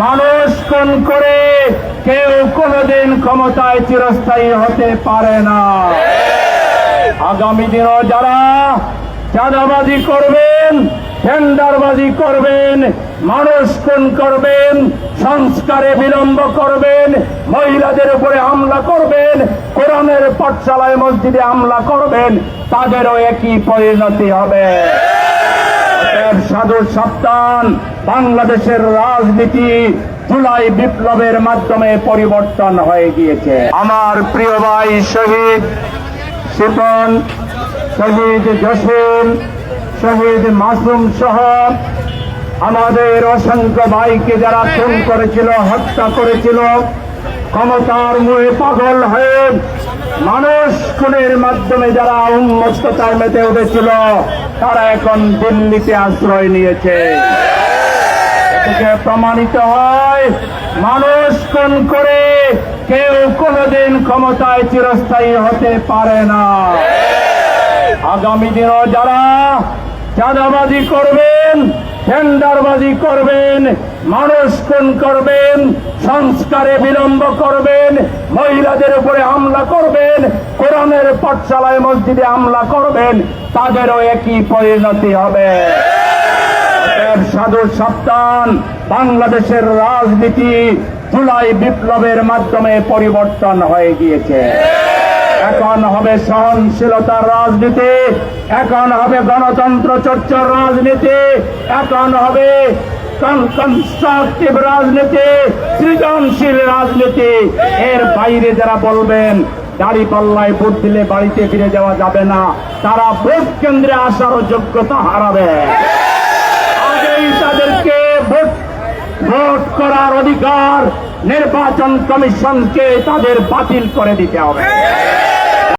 মানুষ খুন করে কেউ কোনোদিন ক্ষমতায় চিরস্থায়ী হতে পারে না। আগামী দিনও যারা চাঁদাবাজি করবেন, টেন্ডারবাজি করবেন, মানুষ খুন করবেন, সংস্কারে বিলম্ব করবেন, মহিলাদের উপরে হামলা করবেন, কোরআনের পাঠশালায় মসজিদে হামলা করবেন, তাদেরও একই পরিণতি হবে। সাধু সাবধান, বাংলাদেশের রাজনীতি জুলাই বিপ্লবের মাধ্যমে পরিবর্তন হয়ে গিয়েছে। আমার প্রিয় ভাই শহীদ শিপন, শহীদ জসিম, শহীদ মাসুম সহ আমাদের অসংখ্য ভাইকে যারা খুন করেছিল, হত্যা করেছিল, ক্ষমতার মোহে পাগল হয়ে মানুষ খুনের মাধ্যমে যারা উন্মত্ততায় মেতে উঠেছিল, তারা এখন দিল্লিতে আশ্রয় নিয়েছে। থেকে প্রমাণিত হয় মানুষ খুন করে কেউ কোনোদিন ক্ষমতায় চিরস্থায়ী হতে পারে না। আগামী দিনও যারা চাঁদাবাজি করবেন, টেন্ডারবাজি করবেন, মানুষ খুন করবেন, সংস্কারে বিলম্ব করবেন, মহিলাদের উপরে হামলা করবেন, কোরআনের পাঠশালায় মসজিদে হামলা করবেন, তাদেরও একই পরিণতি হবে। সাধু সাবধান, বাংলাদেশের রাজনীতি জুলাই বিপ্লবের মাধ্যমে পরিবর্তন হয়ে গিয়েছে। এখন হবে সহনশীলতার রাজনীতি, এখন হবে গণতন্ত্র চর্চার রাজনীতি, এখন হবে কনস্ট্রাকটিভ রাজনীতি, সৃজনশীল রাজনীতি। এর বাইরে যারা বলবেন দাঁড়িপাল্লায় ভোট দিলে বাড়িতে ফিরে যাওয়া যাবে না, তারা ভোট কেন্দ্রে আসারও যোগ্যতা হারাবে। আগেই তাদেরকে ভোট করার অধিকার নির্বাচন কমিশনকে তাদের বাতিল করে দিতে হবে।